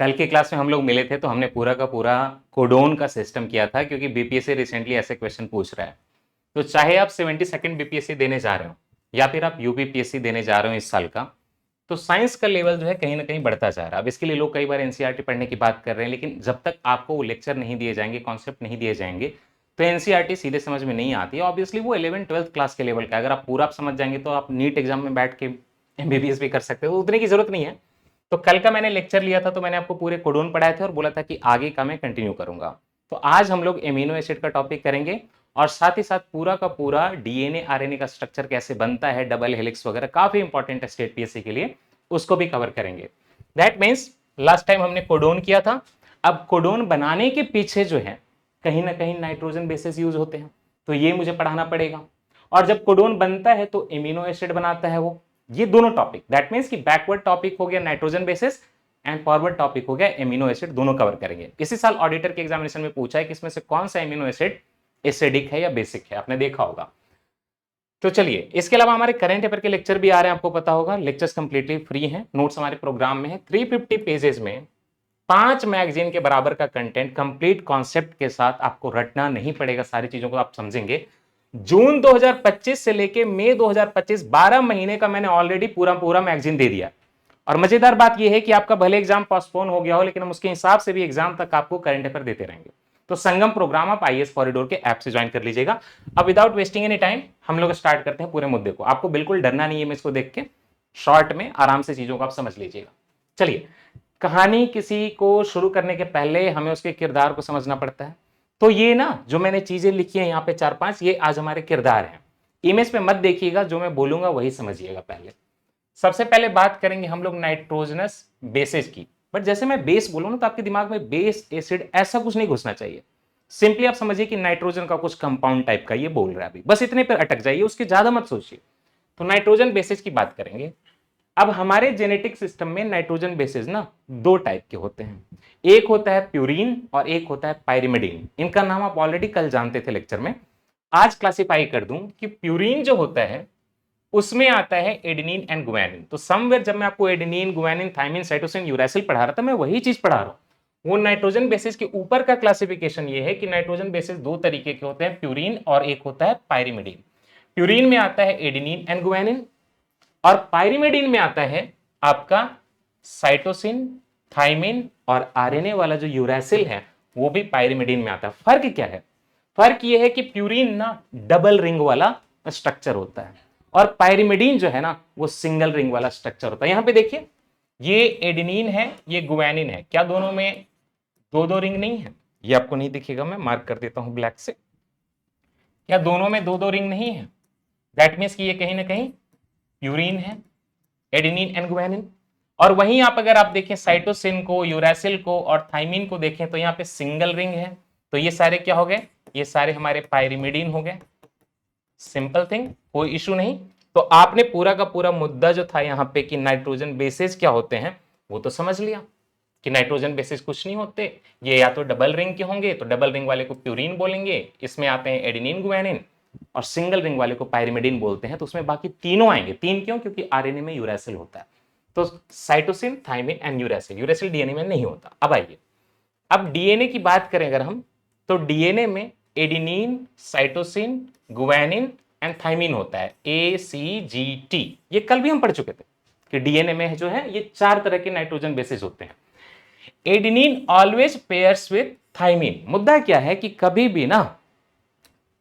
कल के क्लास में हम लोग मिले थे तो हमने पूरा का पूरा कोडोन का सिस्टम किया था, क्योंकि बीपीएससी रिसेंटली ऐसे क्वेश्चन पूछ रहा है। तो चाहे आप 72nd बीपीएससी देने जा रहे हो या फिर आप यूपीपीएससी देने जा रहे हो इस साल का, तो साइंस का लेवल जो है कहीं ना कहीं बढ़ता जा रहा है। अब इसके लिए लोग कई बार एनसीईआरटी पढ़ने की बात कर रहे हैं, लेकिन जब तक आपको वो लेक्चर नहीं दिए जाएंगे, कॉन्सेप्ट नहीं दिए जाएंगे, तो एनसीईआरटी सीधे समझ में नहीं आती है। ऑब्वियसली वो 11th-12th क्लास के लेवल का, अगर आप पूरा समझ जाएंगे तो आप नीट एग्जाम में बैठ के एमबीबीएस भी कर सकते हो, उतने की जरूरत नहीं है। तो कल का मैंने लेक्चर लिया था तो मैंने आपको पूरे कोडोन पढ़ाए थे और बोला था कि आगे का मैं कंटिन्यू करूंगा। तो आज हम लोग एमिनो एसिड का टॉपिक करेंगे और साथ ही साथ पूरा का पूरा डीएनए आरएनए का स्ट्रक्चर कैसे बनता है, डबल हेलिक्स वगैरह, काफी इंपॉर्टेंट है स्टेट पीएससी के लिए, उसको भी कवर करेंगे। दैट मीन्स लास्ट टाइम हमने कोडोन किया था, अब कोडोन बनाने के पीछे जो है कहीं ना कहीं नाइट्रोजन बेसिस यूज होते हैं, तो ये मुझे पढ़ाना पड़ेगा। और जब कोडोन बनता है तो एमिनो एसिड बनाता है वो। ये दोनों टॉपिक, दैट मीन्स कि बैकवर्ड टॉपिक हो गया nitrogen bases and forward topic हो गया एमिनो एसिड, दोनों कवर करेंगे। इसी साल ऑडिटर के एग्जामिनेशन में पूछा है कि इसमें से कौन सा एमिनो एसिड एसिडिक है या बेसिक है, आपने देखा होगा। तो चलिए, इसके अलावा हमारे करंट अफेयर के लेक्चर भी आ रहे हैं, आपको पता होगा। लेक्चर्स कंप्लीटली फ्री हैं, नोट्स हमारे प्रोग्राम में है। 350 पेजेस में 5 मैगजीन के बराबर का कंटेंट कंप्लीट कॉन्सेप्ट के साथ आपको रटना नहीं पड़ेगा, सारी चीजों को आप समझेंगे। जून 2025 से लेके मई 2025 12 महीने का मैंने ऑलरेडी पूरा पूरा मैगजीन दे दिया। और मजेदार बात यह है कि आपका भले एग्जाम पोस्टपोन हो गया हो, लेकिन हम उसके हिसाब से भी एग्जाम तक आपको करंट अफेयर देते रहेंगे। तो संगम प्रोग्राम आप आईएएस कॉरिडोर के ऐप से ज्वाइन कर लीजिएगा। अब विदाउट वेस्टिंग एनी टाइम हम लोग स्टार्ट करते हैं पूरे मुद्दे को। आपको बिल्कुल डरना नहीं है, मैं इसको देख के शॉर्ट में आराम से चीजों को आप समझ लीजिएगा। चलिए, कहानी किसी को शुरू करने के पहले हमें उसके किरदार को समझना पड़ता है। तो ये ना जो मैंने चीजें लिखी हैं यहाँ पे 4-5, ये आज हमारे किरदार हैं। इमेज पे मत देखिएगा, जो मैं बोलूंगा वही समझिएगा। पहले सबसे पहले बात करेंगे हम लोग नाइट्रोजनस बेसेस की। बट जैसे मैं बेस बोलूं ना, तो आपके दिमाग में बेस एसिड ऐसा कुछ नहीं घुसना चाहिए। सिंपली आप समझिए कि नाइट्रोजन का कुछ कंपाउंड टाइप का ये बोल रहा है अभी, बस इतने पर अटक जाइए, उसके ज्यादा मत सोचिए। तो नाइट्रोजन बेसिस की बात करेंगे। अब हमारे जेनेटिक सिस्टम में नाइट्रोजन बेसिस ना 2 टाइप के होते हैं। एक होता है प्यूरीन और एक होता है पायरिमिडीन। इनका नाम आप ऑलरेडी कल जानते थे लेक्चर में। आज क्लासिफाई कर दूं कि प्यूरीन जो होता है उसमें आता है एडेनिन एंड गुआनिन। तो समवेयर जब मैं आपको adenine, guanine, thymine, cytosine, uracil पढ़ा रहा था, मैं वही चीज पढ़ा रहा हूं। वो नाइट्रोजन बेसिस के ऊपर का क्लासिफिकेशन ये है कि नाइट्रोजन बेसिस 2 तरीके के होते हैं, प्यूरीन और एक होता है पायरिमिडीन। प्यूरीन में आता है एडेनिन एंड गुआनिन और पायरिमिडीन में आता है आपका साइटोसिन, थाइमिन और आरएनए वाला जो यूरैसिल है वो भी पायरिमिडीन में आता है। फर्क क्या है? फर्क ये है कि प्यूरीन ना डबल रिंग वाला स्ट्रक्चर होता है और पायरिमिडीन जो है ना वो सिंगल रिंग वाला स्ट्रक्चर होता है। यहां पे देखिए, ये एडेनिन है, ये गुआनिन है, क्या दोनों में 2-2 रिंग नहीं है? ये आपको नहीं दिखेगा, मैं मार्क कर देता हूं ब्लैक से। क्या दोनों में 2-2 रिंग नहीं है? दैट मीन्स कि ये कहीं ना कहीं प्यूरीन है, एडेनिन एंड गुआनिन। और वहीं अगर आप देखें साइटोसिन को, यूरैसिल को और थाइमिन को देखें तो यहाँ पे सिंगल रिंग है। तो ये सारे क्या हो गए? ये सारे हमारे पायरिमिडीन हो गए। सिंपल थिंग, कोई इशू नहीं। तो आपने पूरा का पूरा मुद्दा जो था यहाँ पे कि नाइट्रोजन बेसिस क्या होते हैं वो तो समझ लिया कि नाइट्रोजन बेसिस कुछ नहीं होते, ये या तो डबल रिंग के होंगे, तो डबल रिंग वाले को प्यूरीन बोलेंगे, इसमें आते हैं एडेनिन, गुआनिन, और सिंगल रिंग वाले को पायरिमिडीन बोलते हैं। तो उसमें बाकी तीनों आएंगे। 3 क्यों? क्योंकि आरएनए में यूरैसिल होता है। तो cytosine, thymine and uracil. Uracil DNA में नहीं होता। अब आइए, अब डीएनए की बात करें अगर हम, तो डीएनए में adenine, cytosine, guanine and thymine होता है, ACGT। ये कल भी हम पढ़ चुके थे कि डीएनए में जो है ये 4 तरह के नाइट्रोजन बेसिस होते हैं। Adenine always pairs with thymine. मुद्दा क्या है कि कभी भी ना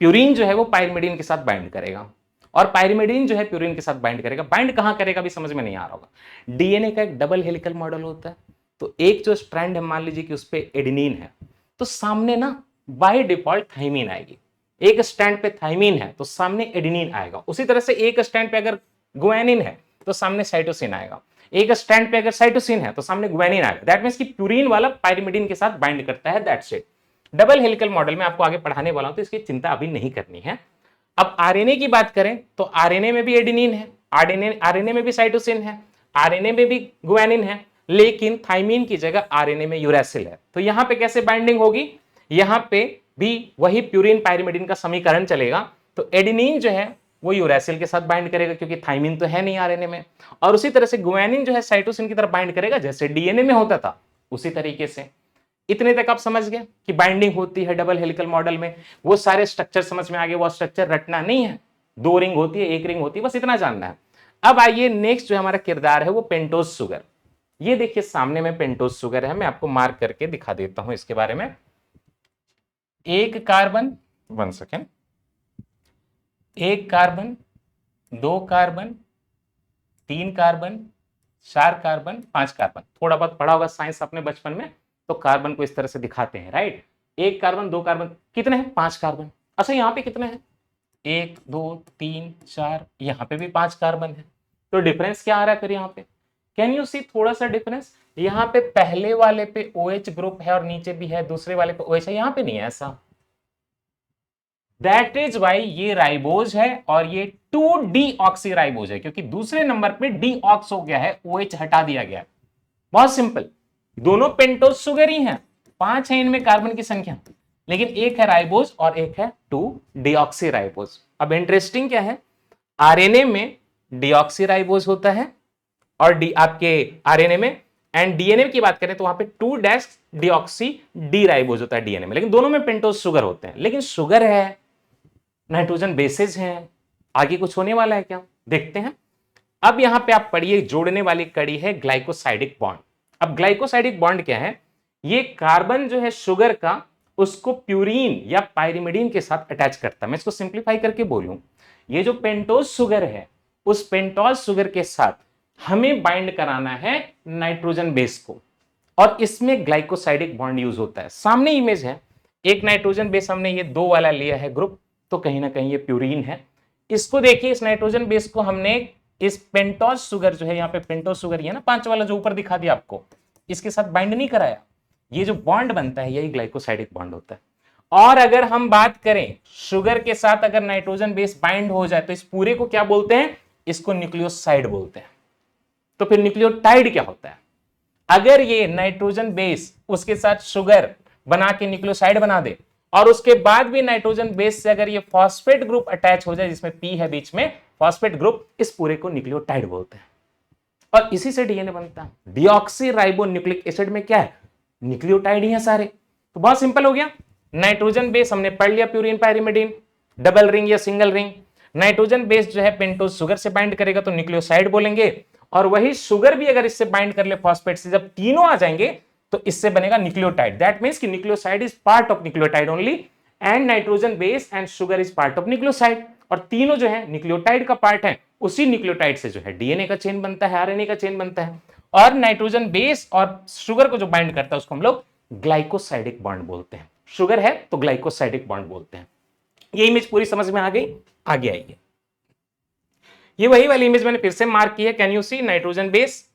प्यूरीन जो है वो पायरिमिडीन के साथ बाइंड करेगा और पायरिमिडीन जो है प्यूरीन के साथ बाइंड करेगा। बाइंड कहां करेगा भी समझ में नहीं आ रहा होगा। डीएनए का एक डबल हेलिकल मॉडल होता है, तो एक जो स्ट्रैंड है, मान लीजिए कि उस पे एडेनिन है, तो सामने ना बाय डिफॉल्ट थाइमिन आएगी। एक स्टैंड पे थाइमिन है तो सामने एडेनिन आएगा। उसी तरह से एक स्टैंड पे अगर गुआनिन है तो सामने साइटोसिन आएगा। एक स्टैंड पे अगर साइटोसिन है तो सामने गुआनिन आएगा। दैट मींस कि प्यूरीन वाला पायरिमिडीन के साथ बाइंड करता है। That's it. Double helical model में आपको आगे पढ़ाने वाला हूं, तो इसकी चिंता अभी नहीं करनी है। अब आरएनए की बात करें तो आरएनए में भी एडेनिन है, आरएनए में भी साइटोसिन है, आरएनए में भी गुआनिन है, लेकिन थाइमिन की जगह आरएनए में यूरैसिल है। तो यहां पे कैसे बाइंडिंग होगी? यहां पे भी वही प्यूरीन पायरिमिडीन का समीकरण चलेगा। तो एडेनिन जो है वो यूरैसिल के साथ बाइंड करेगा क्योंकि थाइमिन तो है नहीं आरएनए में, और उसी तरह से गुआनिन जो है साइटोसिन की तरफ बाइंड करेगा जैसे डीएनए में होता था। उसी तरीके से। इतने तक आप समझ गए कि बाइंडिंग होती है डबल हेलिकल मॉडल में, वो सारे स्ट्रक्चर समझ में आ गए, वो स्ट्रक्चर रटना नहीं है, 2 रिंग होती है, 1 रिंग होती है, बस इतना जानना है। अब आइए नेक्स्ट जो हमारा किरदार है वो पेंटोज शुगर। ये देखिए सामने में पेंटोज शुगर है, मैं आपको मार्क करके दिखा देता हूं इसके बारे में। एक कार्बन, 1 सेकेंड, एक carbon, 2 carbon, 3 carbon, 4 carbon, 5 carbon. थोड़ा बहुत पढ़ा होगा साइंस अपने बचपन में, तो कार्बन को इस तरह से दिखाते हैं, राइट। 1 कार्बन, 2 कार्बन, कितने हैं? 5 कार्बन। अच्छा यहाँ पे कितने हैं? 1 2 3 4, यहाँ पे भी 5 कार्बन है। तो डिफरेंस क्या आ रहा है फिर यहाँ पे? कैन यू सी थोड़ा सा डिफरेंस? यहाँ पे पहले वाले पे OH ग्रुप है और नीचे भी है, दूसरे वाले पे OH है, यहाँ पे नहीं है ऐसा। दैट इज वाई ये राइबोज है और ये 2-डीऑक्सी राइबोज है, क्योंकि दूसरे नंबर पे डीऑक्स हो गया है, OH हटा दिया गया है। बहुत सिंपल, दोनों पेंटोज शुगर ही हैं, 5 है इनमें कार्बन की संख्या, लेकिन एक है राइबोज और एक है 2-डीऑक्सी राइबोज। अब इंटरेस्टिंग क्या है, आरएनए में डीऑक्सी राइबोज होता है और डी आपके आरएनए में, एंड डीएनए की बात करें तो वहां पे 2-डीऑक्सी डी राइबोज होता है डीएनए में, लेकिन दोनों में पेंटोज शुगर होते हैं। लेकिन शुगर है, नाइट्रोजन बेसेस हैं, आगे कुछ होने वाला है क्या, देखते हैं। अब यहां पे आप पढ़िए, जोड़ने वाली कड़ी है ग्लाइकोसाइडिक बॉन्ड। अब ग्लाइकोसाइडिक बॉन्ड क्या है? ये कार्बन जो है शुगर का, उसको प्यूरीन या पायरिमिडीन के साथ अटैच करता है। मैं इसको सिंप्लीफाई करके बोलूं, ये जो पेंटोज शुगर है, उस पेंटोज शुगर के साथ हमें बाइंड कराना है नाइट्रोजन बेस को, और इसमें ग्लाइकोसाइडिक बॉन्ड यूज होता है। सामने इमेज है, एक नाइट्रोजन बेस हमने ये 2 वाला लिया है ग्रुप, तो कहीं ना कहीं ये प्यूरीन है। इसको देखिए, इस नाइट्रोजन बेस को हमने इस पेंटोज शुगर जो है, यहाँ पे पेंटोज शुगर है ना 5 वाला जो ऊपर दिखा दिया आपको, इसके साथ बाइंड नहीं कराया। ये जो बॉन्ड बनता है यही ग्लाइकोसाइडिक बॉन्ड होता है। और अगर हम बात करें शुगर के साथ अगर नाइट्रोजन बेस बाइंड हो जाए तो इस पूरे को क्या बोलते हैं? इसको न्यूक्लियोसाइड बोलते हैं। तो फिर न्यूक्लियोटाइड क्या होता है? अगर ये नाइट्रोजन बेस उसके साथ शुगर बना के न्यूक्लियोसाइड बना दे, और उसके बाद भी नाइट्रोजन बेस से अगर ये फॉस्फेट ग्रुप अटैच हो जाए जिसमें P है बीच में, फॉस्फेट ग्रुप, इस पूरे को न्यूक्लियोटाइड बोलते हैं। और इसी से डीएनए बनता है। डीऑक्सी राइबो न्यूक्लिक एसिड में क्या है? न्यूक्लियोटाइड ही है सारे। तो बहुत सिंपल हो गया, नाइट्रोजन बेस हमने पढ़ लिया, प्यूरीन पायरिमिडीन, डबल रिंग या सिंगल रिंग। नाइट्रोजन बेस जो है पेंटोज शुगर से बाइंड करेगा तो न्यूक्लियोसाइड बोलेंगे, और वही शुगर भी अगर इससे बाइंड कर ले फॉस्फेट से, जब तीनों आ जाएंगे तो इससे बनेगा न्यूक्लियोटाइड। दैट मींस कि nucleoside is part of nucleotide only, and nitrogen base and sugar is part of nucleoside. और तीनों जो है न्यूक्लियोटाइड का पार्ट है, उसी न्यूक्लियोटाइड से जो है डीएनए का चेन बनता है, आरएनए का चेन बनता है। और नाइट्रोजन बेस और शुगर को जो बाइंड करता है उसको हम लोग ग्लाइकोसाइडिक बॉन्ड बोलते हैं। शुगर है तो ग्लाइकोसाइडिक बॉन्ड बोलते हैं। ये इमेज पूरी समझ में आ गई? आगे आइए, ये वही वाली इमेज मैंने फिर से मार्क की है। Can you see? Nitrogen base,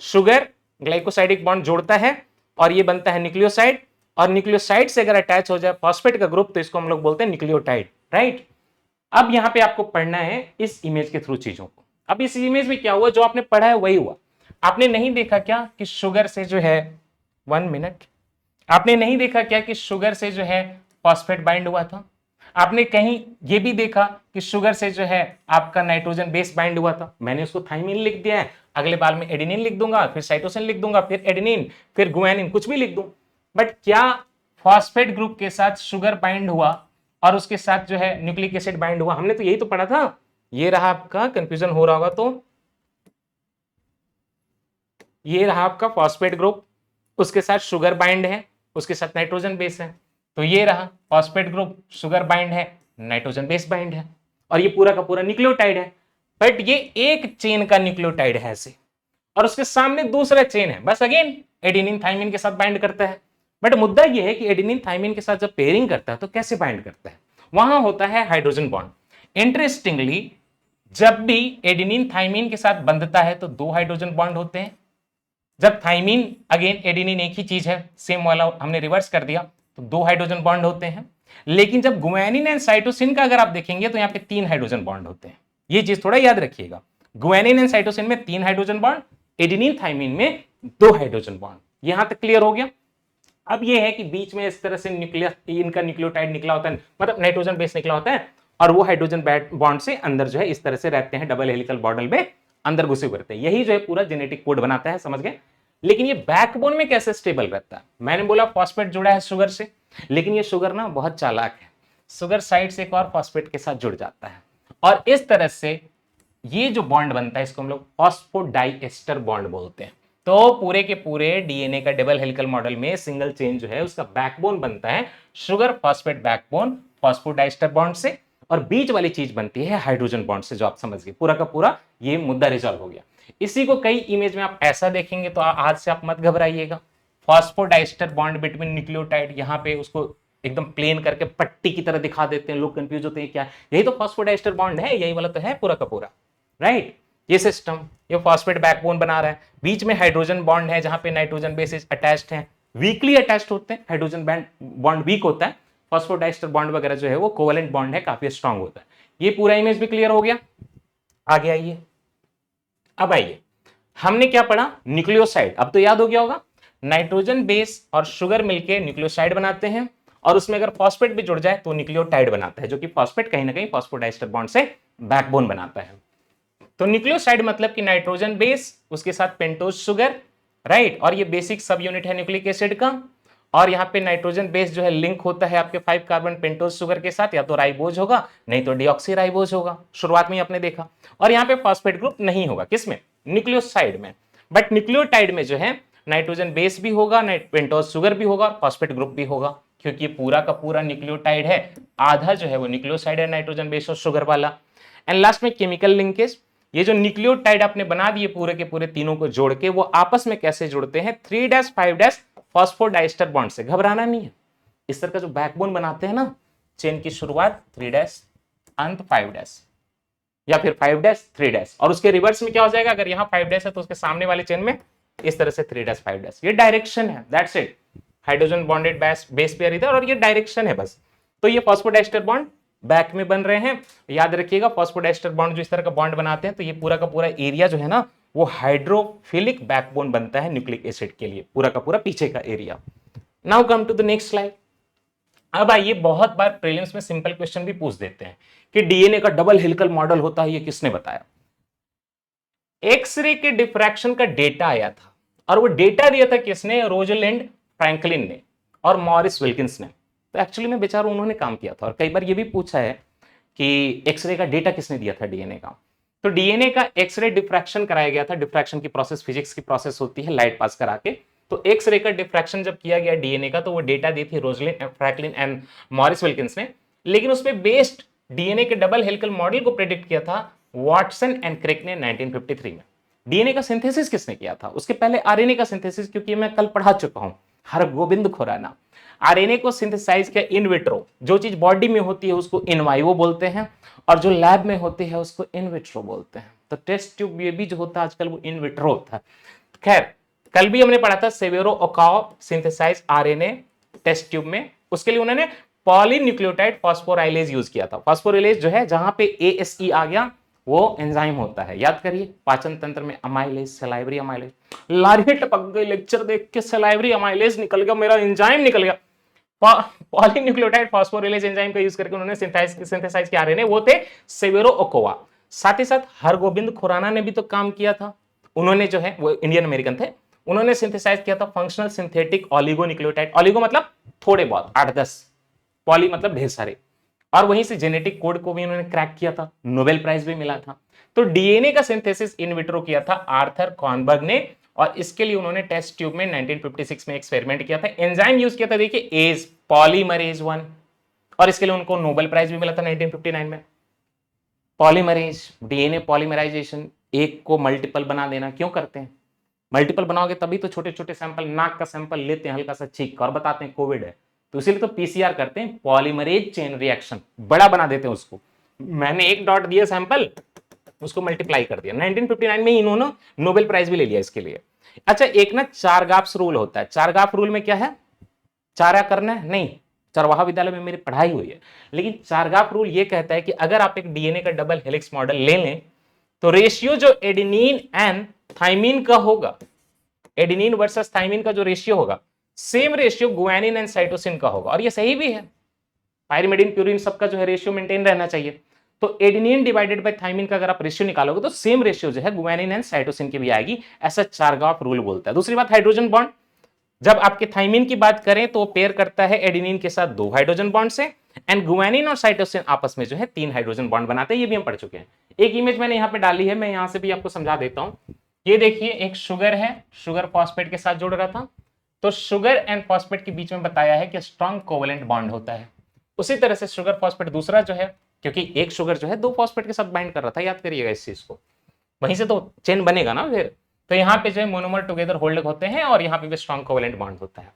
sugar, glycosidic bond जोड़ता है और ये बनता है न्यूक्लियोसाइड, और न्यूक्लियोसाइड से अगर अटैच हो जाए फॉस्फेट का ग्रुप तो इसको हम लोग बोलते हैं न्यूक्लियोटाइड, राइट। अब यहां पे आपको पढ़ना है इस इमेज के थ्रू चीजों को। अब इस इमेज में क्या हुआ? जो आपने पढ़ा है वही हुआ। आपने नहीं देखा क्या कि शुगर से जो है, 1 मिनट, आपने नहीं देखा क्या कि शुगर से जो है फॉस्फेट बाइंड हुआ था? आपने कहीं ये भी देखा कि शुगर से जो है आपका नाइट्रोजन बेस बाइंड हुआ था? मैंने उसको थाइमिन लिख दिया है, अगले बार में एडेनिन लिख दूंगा, फिर साइटोसिन लिख दूंगा, फिर एडेनिन, फिर गुआनिन, कुछ भी लिख दूं। बट क्या फॉस्फेट ग्रुप के साथ शुगर बाइंड हुआ और उसके साथ जो है न्यूक्लिक एसिड बाइंड हुआ? हमने तो यही तो पढ़ा था। ये रहा आपका, कंफ्यूजन हो रहा होगा तो ये रहा आपका फॉस्फेट ग्रुप, उसके साथ शुगर बाइंड है, उसके साथ नाइट्रोजन बेस है। तो ये रहा फॉस्फेट ग्रुप, शुगर बाइंड है, नाइट्रोजन बेस बाइंड है, और ये पूरा का पूरा न्यूक्लियोटाइड है। बट ये एक चेन का न्यूक्लियोटाइड है ऐसे, और उसके सामने दूसरा चेन है, बस अगेन एडेनिन थाइमिन के साथ बाइंड करता है। बट मुद्दा ये है कि एडेनिन थाइमिन के साथ जब पेयरिंग करता है तो कैसे बाइंड करता है? वहां होता है हाइड्रोजन बॉन्ड। इंटरेस्टिंगली, जब भी एडेनिन थाइमिन के साथ बंधता है तो 2 हाइड्रोजन बॉन्ड होते हैं। जब थाइमिन, अगेन एडेनिन एक ही चीज है, सेम वाला हमने रिवर्स कर दिया, तो 2 हाइड्रोजन बॉन्ड होते हैं। लेकिन जब गुआनिन एंड साइटोसिन का अगर आप देखेंगे तो यहाँ पे 3 हाइड्रोजन बॉन्ड होते हैं। ये चीज थोड़ा याद रखिएगा, गुआनिन एंड साइटोसिन में 3 हाइड्रोजन बॉन्ड, एडेनिन थाइमिन में 2 हाइड्रोजन बॉन्ड। यहां तक क्लियर हो गया? अब ये है कि बीच में इस तरह से न्यूक्लियस, इनका न्यूक्लियोटाइड निकला होता है, मतलब नाइट्रोजन बेस निकला होता है, और वो हाइड्रोजन बॉन्ड से अंदर जो है इस तरह से रहते हैं, डबल हेलिकल बॉन्ड में अंदर घुसे हुए रहते हैं। यही जो है पूरा जेनेटिक कोड बनाता है, समझ गए? लेकिन ये बैकबोन में कैसे स्टेबल रहता है? मैंने बोला फॉस्फेट जुड़ा है शुगर से, लेकिन ये शुगर ना बहुत चालाक है, शुगर साइड से एक और फॉस्फेट के साथ जुड़ जाता है और इस तरह से ये जो बॉन्ड बनता है इसको हम लोग फॉस्फोडाइएस्टर बॉन्ड बोलते हैं। तो पूरे के पूरे डीएनए का डबल हेलिकल मॉडल में सिंगल चेन जो है उसका बैकबोन बनता है sugar phosphate backbone phosphodiester bond से, और बीच वाली चीज बनती है हाइड्रोजन बॉन्ड से, जो आप समझ गए। पूरा का पूरा ये मुद्दा रिजॉल्व हो गया। इसी को कई इमेज में आप ऐसा देखेंगे तो आज से आप मत घबराइएगा। फॉस्फोडाइएस्टर बॉन्ड बिटवीन न्यूक्लियोटाइड, यहाँ पे उसको एकदम प्लेन करके पट्टी की तरह दिखा देते हैं, लोग कंफ्यूज होते हैं क्या यही तो फॉस्फोडाइएस्टर बॉन्ड है, यही वाला तो है पूरा का पूरा, राइट। ये सिस्टम ये फॉस्फेट बैकबोन बना रहा है, बीच में हाइड्रोजन बॉन्ड है जहां पे नाइट्रोजन बेसिस अटैच्ड हैं, वीकली अटैच्ड होते हैं, हाइड्रोजन बॉन्ड वीक होता है, फॉस्फोडाइएस्टर बॉन्ड वगैरह जो है वो कोवेलेंट बॉन्ड है, काफी स्ट्रांग होता है। ये पूरा इमेज भी क्लियर हो गया। आगे आइए, अब आइए हमने क्या पढ़ा, न्यूक्लियोसाइड। अब तो याद हो गया होगा, नाइट्रोजन बेस और शुगर मिलके न्यूक्लियोसाइड बनाते हैं और उसमें अगर फॉस्फेट भी जुड़ जाए तो न्यूक्लियोटाइड बनाता है, जो कि फॉस्फेट कहीं ना कहीं फॉस्फोडाइएस्टर बॉन्ड से बैकबोन बनाता है। तो न्यूक्लियोसाइड मतलब कि नाइट्रोजन बेस उसके साथ पेंटोज शुगर, राइट, और ये बेसिक सब यूनिट है न्यूक्लिक एसिड का, और यहाँ पे नाइट्रोजन बेस जो है लिंक होता है आपके 5 कार्बन पेंटोज शुगर के साथ, या तो राइबोज होगा नहीं तो डीऑक्सी राइबोज होगा, शुरुआत में ही आपने देखा। और यहाँ पे फॉस्फेट ग्रुप नहीं होगा, किसमें, न्यूक्लियोसाइड में। बट न्यूक्लियोटाइड में जो है नाइट्रोजन बेस भी होगा, पेंटोज शुगर भी होगा और फॉस्फेट ग्रुप भी होगा, क्योंकि पूरा का पूरा न्यूक्लियोटाइड है, आधा जो है वो न्यूक्लियोसाइड है नाइट्रोजन बेस और शुगर वाला। एंड लास्ट में केमिकल लिंकेज, ये जो न्यूक्लियोटाइड आपने बना दिए पूरे के पूरे तीनों को जोड़ के, वो आपस में कैसे जुड़ते हैं, 3-5 फॉस्फोडाइएस्टर बॉन्ड से। घबराना नहीं है, इस तरह का जो बैकबोन बनाते हैं ना, चेन की शुरुआत 3 अंत 5 या फिर 5-3 और उसके रिवर्स में क्या हो जाएगा, अगर यहाँ 5 है तो उसके सामने वाले चेन में इस तरह से 3-5, ये डायरेक्शन है, that's it. Hydrogen bonded base pair इधर और ये डायरेक्शन है बस। तो ये फॉस्फोडाइएस्टर बॉन्ड बैक में बन रहे हैं। याद रखिएगा फॉस्फोडाइएस्टर बॉन्ड जो इस तरह का बॉन्ड बनाते हैं तो ये पूरा का पूरा एरिया जो है ना वो हाइड्रोफिलिक बैकबोन बनता है न्यूक्लिक एसिड के लिए, पूरा का पूरा पीछे का area. Now come to the next slide. अब आइए, बहुत बार प्रीलिम्स में सिंपल क्वेश्चन भी पूछ देते हैं कि डीएनए का डबल हेलिकल मॉडल होता है, ये किसने बताया। एक्सरे के डिफ्रैक्शन का डेटा आया था और वो डेटा दिया था किसने, रोजलिंड फ्रैंकलिन ने और मॉरिस विल्किंस ने। तो एक्चुअली में बेचारों उन्होंने काम किया था। और कई बार ये भी पूछा है कि एक्सरे का डेटा किसने दिया था डीएनए का। तो डीएनए का एक्सरे डिफ्रैक्शन कराया गया था। डिफ्रैक्शन की प्रोसेस फिजिक्स की प्रोसेस होती है, लाइट पास करा के। तो एक्सरे का डिफ्रैक्शन जब किया गया डीएनए का तो वो डेटा दी थी Rosalind Franklin and Morris Wilkins ने। लेकिन उसमें बेस्ड डीएनए के डबल हेलिकल मॉडल को प्रेडिक्ट किया था वाटसन एंड क्रिक ने 1953 में। डीएनए का सिंथेसिस किसने किया था, उसके पहले आरएनए का सिंथेसिस, क्योंकि मैं कल पढ़ा चुका हूं, हरगोबिंद खुराना। आरएनए को सिंथेसाइज किया इन विट्रो, जो चीज बॉडी में होती है उसको इन वाइवो बोलते हैं और जो लैब में होती है उसको इन विट्रो बोलते हैं। तो टेस्ट ट्यूब ये भी जो होता है आजकल वो इन विट्रो होता है। खैर, कल भी हमने पढ़ा था Severo Ochoa synthesize RNA test tube में, उसके लिए उन्होंने पॉलीन्यूक्लियोटाइड फॉस्फोराइलेज यूज किया था। फॉस्फोराइलेज जो है जहां पे एएसई आ गया वो एंजाइम होता है, याद करिए, पाचन तंत्र में अमाइलेज, सलाइवरी अमाइलेज। लारी टपक गई लेक्चर देख के, सलाइवरी अमाइलेज निकल गया, मेरा एंजाइम निकल गया। पॉलीन्यूक्लियोटाइड फॉस्फोराइलेज एंजाइम का यूज करके उन्होंने सिंथेसाइज किया आरएनए, वो थे सेवेरो ओकोवा। साथ ही साथ हरगोबिंद खुराना ने भी तो काम किया था। उन्होंने जो है वो इंडियन अमेरिकन थे, उन्होंने सिंथेसाइज किया था फंक्शनल सिंथेटिक ऑलिगोन्यूक्लियोटाइड। ऑलिगो मतलब थोड़े बहुत, 8-10, पॉली मतलब ढेर सारे। और वहीं से जेनेटिक कोड को भी उन्होंने क्रैक किया था, नोबेल प्राइज भी मिला था। तो डीएनए का सिंथेसिस इन विट्रो किया था आर्थर कॉर्नबर्ग ने, और इसके लिए उन्होंने टेस्ट ट्यूब में 1956 में एक्सपेरिमेंट किया था। एंजाइम यूज किया था, देखिए, एज पॉलीमरेज 1, और इसके लिए उनको नोबेल प्राइज भी मिला था 1959 में। पॉलीमरेज, डीएनए पॉलीमराइजेशन, एक को मल्टीपल बना देना। क्यों करते हैं, मल्टीपल बनाओगे तभी तो छोटे छोटे सैंपल, नाक का सैंपल लेते हैं, हल्का सा छींक और बताते हैं कोविड है, तो इसीलिए तो पीसीआर करते हैं, पॉलीमरेज चेन रिएक्शन, बड़ा बना देते हैं उसको। मैंने एक डॉट दिया सैंपल, उसको मल्टीप्लाई कर दिया। 1959 में इन्होंने नोबेल प्राइज भी ले लिया इसके लिए। अच्छा, एक ना चारगाफ्स रूल होता है। चारगाफ रूल में क्या है, चारा करना है नहीं, चरवाहा विद्यालय में मेरी पढ़ाई हुई है। लेकिन चारगाफ रूल ये कहता है कि अगर आप एक डीएनए का डबल हेलिक्स मॉडल ले लें तो रेशियो जो एडेनिन एंड थाइमिन का होगा, एडेनिन वर्सेस थाइमिन का जो रेशियो होगा, same ratio guanine and cytosine का होगा। और ये सही भी है, पायरिमिडिन प्यूरिन सबका जो है रेशियो मेंटेन रहना चाहिए। तो एडेनिन डिवाइडेड बाय थाइमिन का अगर आप रेशियो निकालोगे तो सेम रेशियो जो है गुआनिन एंड साइटोसिन की भी आएगी, ऐसा चारगाफ रूल बोलता है। दूसरी बात, हाइड्रोजन बॉन्ड, जब आपके थाइमिन की बात करें तो पेयर करता है एडेनिन के साथ 2 हाइड्रोजन बॉन्ड से, एंड गुआनिन और साइटोसिन आपस में जो है 3 हाइड्रोजन बॉन्ड बनाते हैं, ये भी हम पढ़ चुके हैं। एक इमेज मैंने यहां पे डाली है, मैं यहां से भी आपको समझा देता हूं। ये देखिए एक शुगर है, शुगर फॉस्फेट के साथ जुड़ रहा था, तो शुगर एंड फॉस्फेट के बीच में बताया है कि स्ट्रॉन्ग कोवेलेंट बॉन्ड होता है। उसी तरह से शुगर फॉस्फेट दूसरा जो है, क्योंकि एक शुगर जो है 2 फॉस्फेट के साथ बाइंड कर रहा था, याद करिएगा इस चीज को, वहीं से तो चेन बनेगा ना फिर। तो यहाँ पे जो है मोनोमर टुगेदर होल्ड होते हैं और यहाँ पे भी स्ट्रॉन्ग कोवेलेंट बॉन्ड होता है।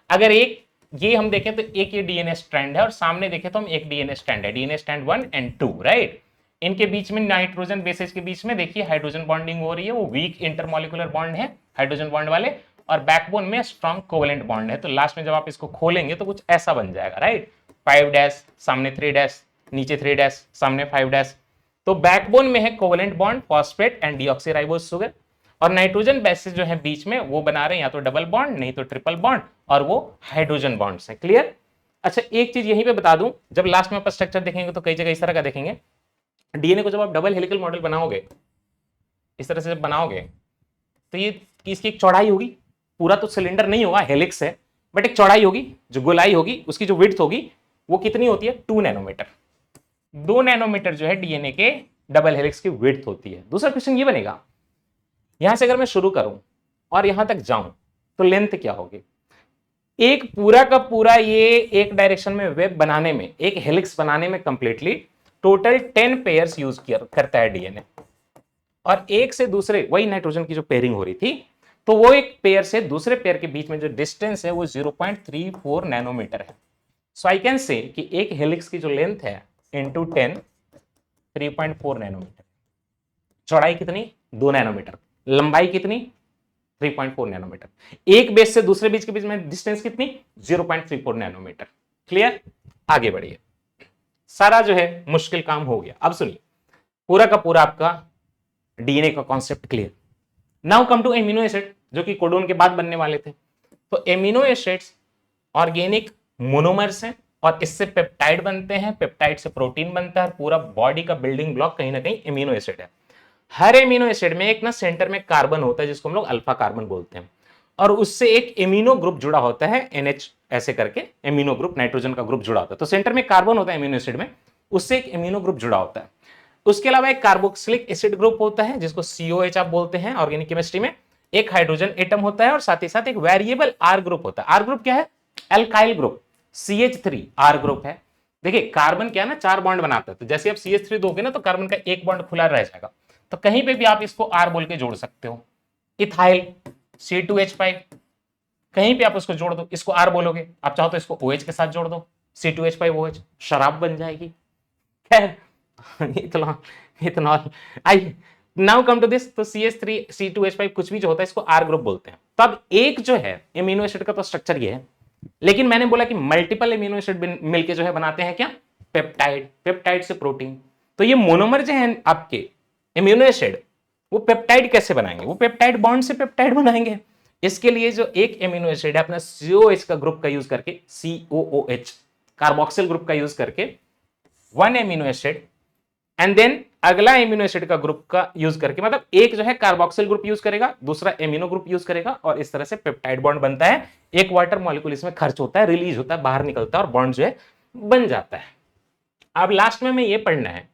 अगर एक ये हम देखें तो एक ये डीएनए स्ट्रैंड है और सामने देखें तो हम एक डीएनए स्ट्रैंड है, डीएनए स्ट्रैंड 1 एंड 2, राइट। इनके बीच में नाइट्रोजन बेसेस के बीच में देखिए हाइड्रोजन बॉन्डिंग हो रही है, वो वीक इंटरमॉलिक्यूलर बॉन्ड है हाइड्रोजन बॉन्ड वाले, और बैकबोन में स्ट्रॉन्ग कोवेलेंट बॉन्ड है। तो लास्ट में जब आप इसको खोलेंगे तो कुछ ऐसा बन जाएगा, राइट। 5 डैश, सामने 3 डैश, नीचे 3 डैश, सामने 5 डैश। तो बैकबोन में है covalent bond phosphate and deoxyribose sugar, और नाइट्रोजन बेसेस जो है बीच में वो बना रहे हैं या तो डबल बॉन्ड नहीं तो ट्रिपल बॉन्ड, और वो हाइड्रोजन बॉन्ड्स हैं। क्लियर। अच्छा एक चीज यहीं पे बता दूं, जब लास्ट में आप स्ट्रक्चर देखेंगे तो कई जगह इस तरह का देखेंगे। डीएनए को जब आप डबल हेलिकल मॉडल बनाओगे, इस तरह से जब बनाओगे, तो ये इसकी एक चौड़ाई होगी, पूरा तो सिलेंडर नहीं होगा, हेलिक्स है, बट एक चौड़ाई होगी, जो गोलाई होगी उसकी जो विड्थ होगी वो कितनी होती है, 2 नैनोमीटर। 2 नैनोमीटर जो है डीएनए के डबल हेलिक्स की विड्थ होती है। दूसरा क्वेश्चन ये बनेगा, यहां से अगर मैं शुरू करूं और यहां तक जाऊं तो लेंथ क्या होगी। एक पूरा का पूरा ये एक डायरेक्शन में वेब बनाने में, एक हेलिक्स बनाने में कंप्लीटली टोटल 10 पेयर्स यूज करता है डीएनए, और एक से दूसरे, वही नाइट्रोजन की जो पेयरिंग हो रही थी, तो वो एक पेयर से दूसरे पेयर के बीच में जो डिस्टेंस है वो 0.34 नैनोमीटर है। सो आई कैन से कि एक हेलिक्स की जो लेंथ है इंटू 10, 3.4 नैनोमीटर। चौड़ाई कितनी, 2 नैनोमीटर। लंबाई कितनी, 3.4 नैनोमीटर। एक बेस से दूसरे बीच के बीच में डिस्टेंस कितनी, 0.34 नैनोमीटर। क्लियर। आगे बढ़िए, सारा जो है मुश्किल काम हो गया। अब सुनिए, पूरा का पूरा आपका डीएनए का concept clear. Now come to amino acid, जो कि कोडोन के बाद बनने वाले थे। तो एमिनो एसिड्स ऑर्गेनिक मोनोमर्स हैं और इससे पेप्टाइड बनते हैं, पेप्टाइड से प्रोटीन बनता है, पूरा बॉडी का बिल्डिंग ब्लॉक कहीं ना कहीं एमिनो एसिड है। हर एमिनो एसिड में एक ना सेंटर में कार्बन होता है जिसको हम लोग अल्फा कार्बन बोलते हैं, और उससे एक एमिनो ग्रुप जुड़ा होता है, NH ऐसे करके एमिनो ग्रुप, नाइट्रोजन का ग्रुप जुड़ा होता है। तो सेंटर में कार्बन होता है एमिनो एसिड में, उससे एक एमिनो ग्रुप जुड़ा होता है। उसके अलावा एक कार्बोक्सिलिक एसिड ग्रुप होता है जिसको COH आप बोलते हैं ऑर्गेनिक केमिस्ट्री में। एक हाइड्रोजन एटम होता है और साथ ही साथ एक वेरिएबल R ग्रुप होता है। R ग्रुप क्या है, alkyl group, CH3 R group है। देखिए कार्बन क्या है ना, 4 बॉन्ड बनाता है, तो जैसे आप CH3 दोगे ना तो कार्बन का एक बॉन्ड खुला रह जाएगा, तो कहीं पे भी आप इसको R बोल के जोड़ सकते हो। इथाइल C2H5, कहीं पे आप उसको जोड़ दो, इसको R बोलोगे, आप चाहो तो इसको OH के साथ जोड़ दो, C2H5OH, शराब बन जाएगी। खैर ethanol, ethanol. I now come to this, तो CH3 C2H5 कुछ भी जो होता है इसको R ग्रुप बोलते हैं। तो अब एक जो है एमिनो एसिड का तो स्ट्रक्चर ये है, लेकिन मैंने बोला कि मल्टीपल एमिनो एसिड मिलके जो है बनाते हैं क्या, पेप्टाइड, पेप्टाइड से प्रोटीन। तो ये मोनोमर जो है आपके एमिनो एसिड, वो पेप्टाइड कैसे बनाएंगे, वो पेप्टाइड बॉन्ड से पेप्टाइड बनाएंगे। इसके लिए जो एक एमिनो एसिड है अपना COH का ग्रुप का यूज करके, COOH कार्बोक्सिल ग्रुप का यूज करके, one amino acid and then अगला एमिनो एसिड का ग्रुप का यूज करके, मतलब एक जो है कार्बोक्सिल ग्रुप यूज करेगा, दूसरा एमिनो ग्रुप यूज करेगा, और इस तरह से पेप्टाइड बॉन्ड बनता है। एक वाटर मॉलिक्यूल इसमें खर्च होता है, रिलीज होता है, बाहर निकलता है और बॉन्ड जो है बन जाता है। अब लास्ट में ये पढ़ना है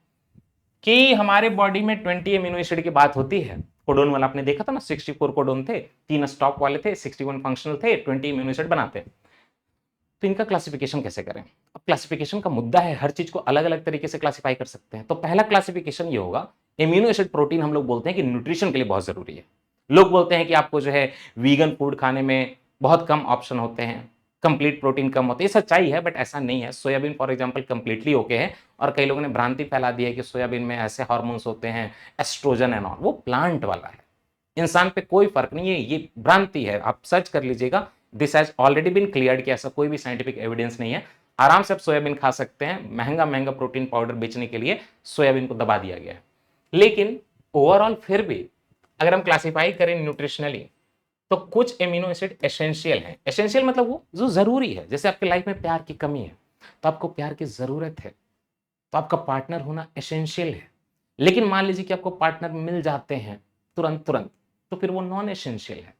कि हमारे बॉडी में 20 एमिनो एसिड की बात होती है। कोडोन वाला आपने देखा था ना, 64 कोडोन थे, 3 स्टॉप वाले थे, 61 फंक्शनल थे, 20 एमिनो एसिड बनाते हैं। तो इनका क्लासिफिकेशन कैसे करें। अब क्लासिफिकेशन का मुद्दा है, हर चीज को अलग अलग तरीके से क्लासिफाई कर सकते हैं। तो पहला क्लासिफिकेशन ये होगा, एमिनो एसिड प्रोटीन हम लोग बोलते हैं कि न्यूट्रिशन के लिए बहुत जरूरी है। लोग बोलते हैं कि आपको जो है वीगन फूड खाने में बहुत कम ऑप्शन होते हैं, कंप्लीट प्रोटीन कम होते हैं। ये सच्चाई है, बट ऐसा नहीं है। Soybean for example completely okay है, और कई लोगों ने भ्रांति फैला दी है कि सोयाबीन में ऐसे हार्मोन्स होते हैं, एस्ट्रोजन एंड ऑल, वो प्लांट वाला है, इंसान पे कोई फर्क नहीं है, ये भ्रांति है। आप सर्च कर लीजिएगा, this has already been cleared कि ऐसा कोई भी साइंटिफिक एविडेंस नहीं है। आराम से आप सोयाबीन खा सकते हैं, महंगा महंगा प्रोटीन पाउडर बेचने के लिए सोयाबीन को दबा दिया गया है। लेकिन ओवरऑल फिर भी अगर हम क्लासिफाई करें न्यूट्रिशनली, तो कुछ एमिनो एसिड एसेंशियल हैं। एसेंशियल मतलब वो जो जरूरी है, जैसे आपके लाइफ में प्यार की कमी है तो आपको प्यार की जरूरत है, तो आपका पार्टनर होना एसेंशियल है। लेकिन मान लीजिए कि आपको पार्टनर मिल जाते हैं तुरंत तुरंत, तो फिर वो नॉन एसेंशियल है।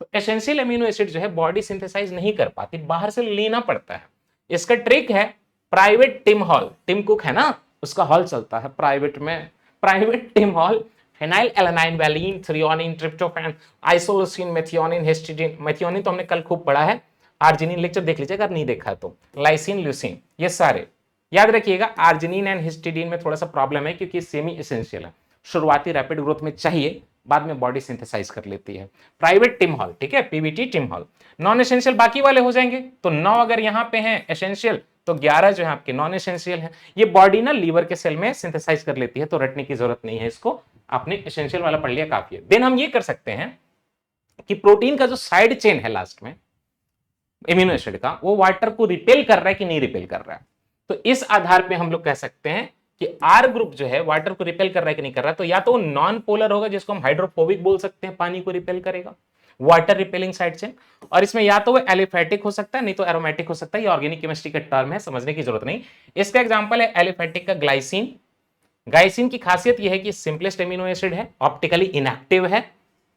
तो एसेंशियल अमीनो एसिड जो है बॉडी सिंथेसाइज नहीं कर पाती, बाहर से लेना पड़ता है। इसका ट्रिक है private Tim hall, Tim Cook है ना, उसका हॉल चलता है प्राइवेट में, private Tim hall, phenylalanine, valine, threonine, tryptophan, isoleucine, methionine, histidine, methionine तो हमने कल खूब पढ़ा है, आर्जिनिन लेक्चर देख लीजिए अगर नहीं देखा है तो, लाइसिन, ल्यूसिन, ये सारे याद रखिएगा। आर्जिनिन एंड हिस्टिडीन में थोड़ा सा प्रॉब्लम है क्योंकि सेमी एसेंशियल है, शुरुआती रैपिड ग्रोथ में चाहिए, बाद में बॉडी सिंथेसाइज कर लेती है। प्राइवेट टिम हॉल, ठीक है, PVT Tim Hall. Non essential बाकी वाले हो जाएंगे, तो 9 अगर यहां पे हैं एसेंशियल, तो 11 जो है आपके नॉन एसेंशियल है। ये बॉडी ना लीवर के सेल में सिंथेसाइज कर लेती है, तो रटने की जरूरत नहीं है इसको, आपने एसेंशियल वाला पढ़ लिया काफी है। देन हम ये कर सकते हैं कि प्रोटीन का जो साइड चेन है लास्ट में एमिनो एसिड का, वो वाटर को रिपेल कर रहा है कि नहीं रिपेल कर रहा है। तो इस आधार पे हम लोग कह सकते हैं कि आर ग्रुप जो है वाटर को रिपेल कर रहा है कि नहीं कर रहा है, तो या तो नॉन पोलर होगा जिसको हम हाइड्रोफोबिक बोल सकते हैं, पानी को रिपेल करेगा, वाटर रिपेलिंग साइड चेन, और इसमें या तो वो एलिफेटिक हो सकता है, नहीं तो एरोमेटिक हो सकता है। ये ऑर्गेनिक केमिस्ट्री का टर्म है, समझने की जरूरत नहीं। इसका एग्जांपल है एलिफेटिक का ग्लाइसिन। ग्लाइसिन की खासियत यह है कि सिंपलेस्ट एमिनो एसिड है, ऑप्टिकली इनएक्टिव है,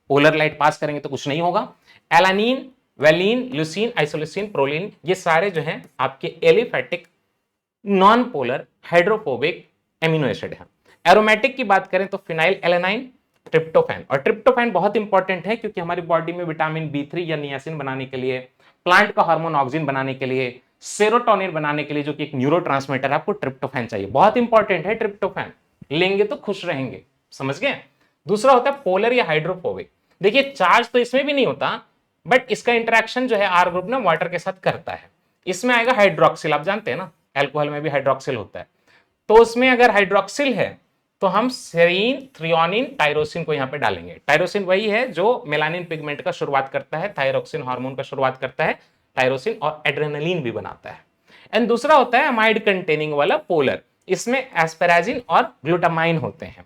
पोलर लाइट पास करेंगे तो कुछ नहीं होगा। एलानिन, वेलिन, ल्यूसीन, आइसोलिसिन, प्रोलिन, ये सारे जो हैं आपके aliphatic non polar hydrophobic amino acid है। एरोमेटिक की बात करें तो फिनाइल एलानाइन, ट्रिप्टोफैन, और ट्रिप्टोफैन बहुत इंपॉर्टेंट है क्योंकि हमारी बॉडी में विटामिन बी3 या नियासिन बनाने के लिए, प्लांट का हार्मोन ऑक्सिन बनाने के लिए, सेरोटोनिन बनाने के लिए जो कि एक न्यूरोट्रांसमीटर है, आपको ट्रिप्टोफैन चाहिए, बहुत इंपॉर्टेंट है ट्रिप्टोफैन, लेंगे तो खुश रहेंगे, समझ गए। दूसरा होता है पोलर या हाइड्रोफोबिक। देखिए चार्ज तो इसमें भी नहीं होता, बट इसका इंटरेक्शन जो है आर ग्रुप ना वाटर के साथ करता है। इसमें आएगा हाइड्रोक्सिल, आप जानते हैं ना अल्कोहल में भी हाइड्रोक्सिल होता है, तो उसमें अगर हाइड्रोक्सिल है तो हम सेरीन, थ्रियोनिन, टायरोसिन को यहां पे डालेंगे। टायरोसिन वही है जो मेलानिन पिगमेंट का शुरुआत करता है, थायरोक्सिन हार्मोन का शुरुआत करता है, टायरोसिन, और एड्रेनलिन भी बनाता है। एंड दूसरा होता है अमाइड कंटेनिंग वाला पोलर, इसमें एस्पेराजिन और ग्लूटामाइन होते हैं।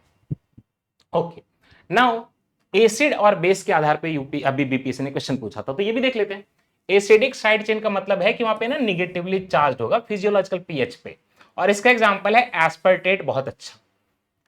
ओके, नाउ एसिड और बेस के आधार पे यूपी अभी बीपीएससी ने क्वेश्चन पूछा था, तो ये भी देख लेते हैं। एसिडिक साइड चेन का मतलब है कि वहां पे ना निगेटिवली चार्ज होगा फिजियोलॉजिकल पीएच पे, और इसका एग्जांपल है एस्पर्टेट, बहुत अच्छा।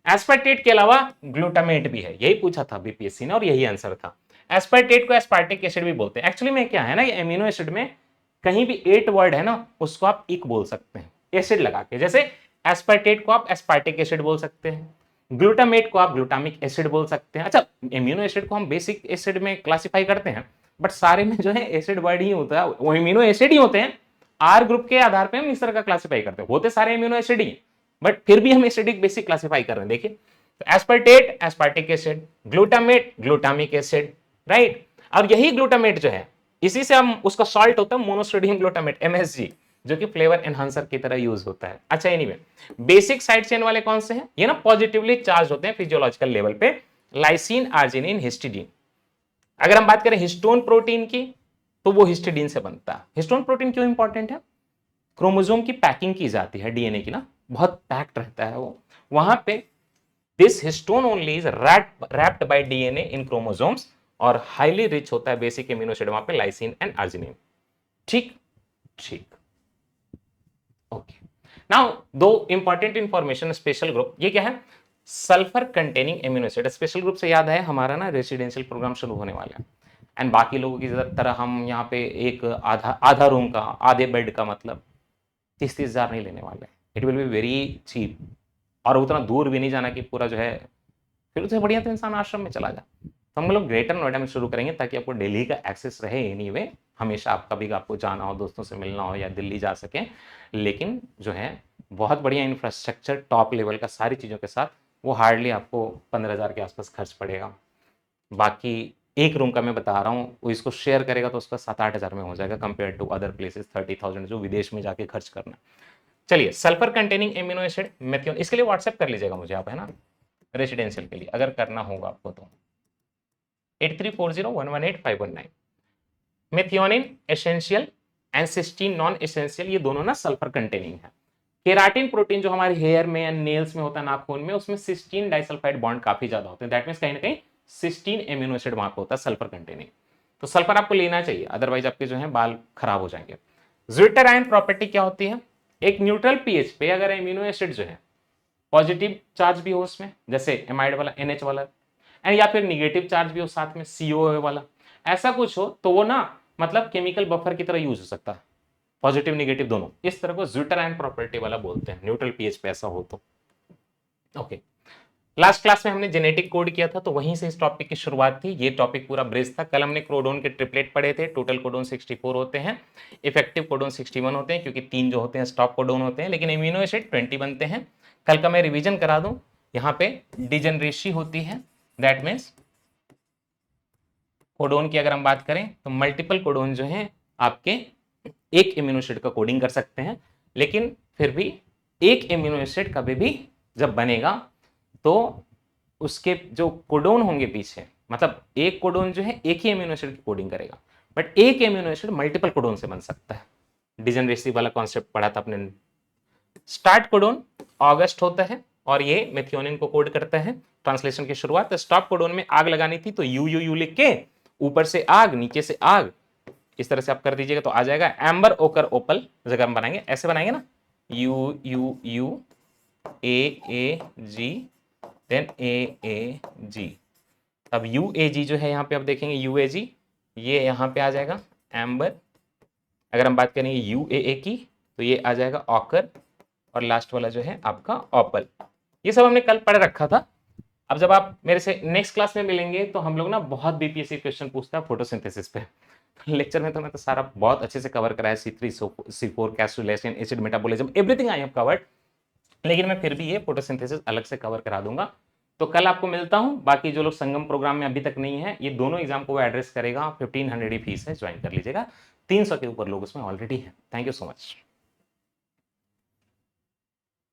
एस्पर्टेट के अलावा ग्लूटामेट भी है, यही पूछा था बीपीएससी ने और यही आंसर था। एस्पर्टेट को एस्पार्टिक एसिड भी बोलते हैं। एक्चुअली में क्या है ना, ये एमिनो एसिड में कहीं भी 8 वर्ड है ना, उसको आप इक बोल सकते हैं एसिड लगा के, जैसे एस्पर्टेट को आप एस्पार्टिक एसिड बोल सकते हैं, ग्लूटामेट को आप ग्लूटामिक एसिड बोल सकते हैं। अच्छा, एमिनो एसिड को हम बेसिक एसिड में क्लासिफाई करते हैं, बट सारे में जो है एसिड वर्ड ही होता है, वो एमिनो एसिड ही होते हैं। आर ग्रुप के आधार पे हम इस तरह का क्लासिफाई करते हैं, होते सारे एमिनो एसिड ही, बट फिर भी हम एसिडिक बेसिक क्लासिफाई कर रहे हैं। देखिए, तो aspartate aspartic acid, glutamate glutamic acid, right. अब यही ग्लूटामेट जो है, इसी से हम उसका सॉल्ट होता है मोनोसोडियम ग्लूटामेट, एमएसजी, जो कि फ्लेवर एनहांसर की तरह यूज होता है। अच्छा, एनीवे बेसिक साइड चेन वाले कौन से हैं, ये ना पॉजिटिवली चार्ज होते हैं फिजियोलॉजिकल लेवल पे, लाइसिन, आर्जिनिन, हिस्टिडीन। अगर हम बात करें हिस्टोन प्रोटीन की, तो वो हिस्टिडीन से बनता है। हिस्टोन प्रोटीन क्यों इंपॉर्टेंट है, क्रोमोसोम की पैकिंग की जाती है डीएनए की ना, बहुत पैक्ड रहता है वो वहां पे। This histone only is wrapped bye DNA in chromosomes, और हाईली रिच होता है बेसिक एमिनो एसिड वहां पे, लाइसिन एंड आर्जिनिन। ठीक ठीक, ओके। नाउ दो इंपॉर्टेंट इंफॉर्मेशन, स्पेशल ग्रुप, ये क्या है, sulphur containing amino acid. Special group से याद है हमारा ना रेसिडेंशियल प्रोग्राम शुरू होने वाला है, एंड बाकी लोगों की तरह हम यहाँ पे एक आधा आधा रूम का, आधे बेड का, मतलब 30-30 हज़ार नहीं लेने वाले। It will be very cheap, और उतना दूर भी नहीं जाना कि पूरा जो है, फिर उससे बढ़िया तो इंसान आश्रम में चला जाए। तो हम लोग ग्रेटर नोएडा में शुरू करेंगे ताकि आपको दिल्ली का एक्सेस रहे एनीवे, हमेशा आप कभी आपको जाना हो, दोस्तों से मिलना हो, या दिल्ली जा सके, लेकिन जो है बहुत बढ़िया इंफ्रास्ट्रक्चर टॉप लेवल का सारी चीज़ों के साथ, वो हार्डली आपको 15,000 के आसपास खर्च पड़ेगा। बाकी एक रूम का मैं बता रहा हूँ, वो इसको शेयर करेगा तो उसका 7-8 हज़ार में हो जाएगा, कंपेयर टू अदर प्लेसेस 30,000 जो विदेश में जाके खर्च करना। चलिए, सल्फर कंटेनिंग एमिनो एसिड मेथियोन, इसके लिए व्हाट्सएप कर लीजिएगा मुझे आप, है ना, रेसिडेंशियल के लिए अगर करना होगा आपको तो 8340118519। Methionine essential and cysteine non essential, ये दोनों ना सल्फर कंटेनिंग है। केराटिन प्रोटीन जो हमारे हेयर में या नेल्स में होता है, नाखून में, उसमें सिस्टीन डाइसल्फाइड बॉन्ड काफी ज्यादा होते हैं, दैट मींस कहीं ना कहीं सिस्टीन एमिनो एसिड वहां पे होता है सल्फर कंटेनिंग। तो सल्फर आपको लेना चाहिए, अदरवाइज आपके जो है बाल खराब हो जाएंगे। ज्विटर आयन प्रॉपर्टी क्या होती है, एक न्यूट्रल पीएच पे अगर एमिनो एसिड जो है पॉजिटिव चार्ज भी हो उसमें, जैसे एमाइड वाला NH वाला, एंड या फिर निगेटिव चार्ज भी हो साथ में COO वाला, ऐसा कुछ हो तो वो ना मतलब केमिकल बफर की तरह यूज हो सकता है, पॉजिटिव निगेटिव दोनों। इस तरह को ज्यूटरैन प्रॉपर्टी वाला बोलते हैं न्यूट्रल पीएच पे ऐसा हो तो। ओके, लास्ट क्लास में हमने जेनेटिक कोड किया था, तो वहीं से इस टॉपिक की शुरुआत थी। ये टॉपिक पूरा ब्रिज था। कल हमने कोडोन के ट्रिपलेट पढ़े थे। टोटल कोडोन 64 होते हैं, इफेक्टिव कोडोन 61 होते हैं, क्योंकि 3 जो होते हैं स्टॉप कोडोन होते हैं, लेकिन एमिनो एसिड 20 बनते हैं। कल का मैं रिवीजन करा दूं, यहाँ पे डिजेनरेसी होती है, दैट मीन्स कोडोन की अगर हम बात करें तो मल्टीपल कोडोन जो है आपके एक एमिनो एसिड का कोडिंग कर सकते हैं, लेकिन फिर भी एक एमिनो एसिड कभी भी जब बनेगा तो उसके जो कोडोन होंगे पीछे, मतलब एक कोडोन जो है एक ही एमिनो एसिड की कोडिंग करेगा, बट एक एमिनो एसिड मल्टीपल कोडोन से बन सकता है। डिजेनरेसी वाला कॉन्सेप्ट पढ़ा था अपने। स्टार्ट कोडोन ऑगस्ट होता है और ये मेथियोनिन को कोड करता है। ट्रांसलेशन की शुरुआत स्टॉप कोडोन में आग लगानी थी तो यू यू यू लिख के ऊपर से आग नीचे से आग, इस तरह से आप कर दीजिएगा तो आ जाएगा। एम्बर ओकर ओपल जगह हम बनाएंगे, ऐसे बनाएंगे ना, U U U A G then A G. अब यू ए जी जो है यहाँ पे आप देखेंगे यू ए जी, ये यहाँ पे आ जाएगा एम्बर। अगर हम बात करेंगे यू ए की तो ये आ जाएगा ऑकर, और लास्ट वाला जो है आपका ऑपल। ये सब हमने कल पढ़ रखा था। अब जब आप मेरे से नेक्स्ट क्लास में मिलेंगे तो हम लोग ना बहुत बीपीएससी क्वेश्चन पूछता है फोटोसिंथेसिस पे। लेक्चर में तो मैं तो सारा बहुत अच्छे से कवर कराया, C3 C4 crassulacean acid metabolism everything I have covered, लेकिन मैं फिर भी ये फोटोसिंथेसिस अलग से कवर करा दूंगा। तो कल आपको मिलता हूं। बाकी जो लोग संगम प्रोग्राम में अभी तक नहीं है, ये दोनों एग्जाम को वो एड्रेस करेगा। 1500 ही फीस है, ज्वाइन कर लीजिएगा। 300 के ऊपर लोग उसमें ऑलरेडी है। Thank you so much.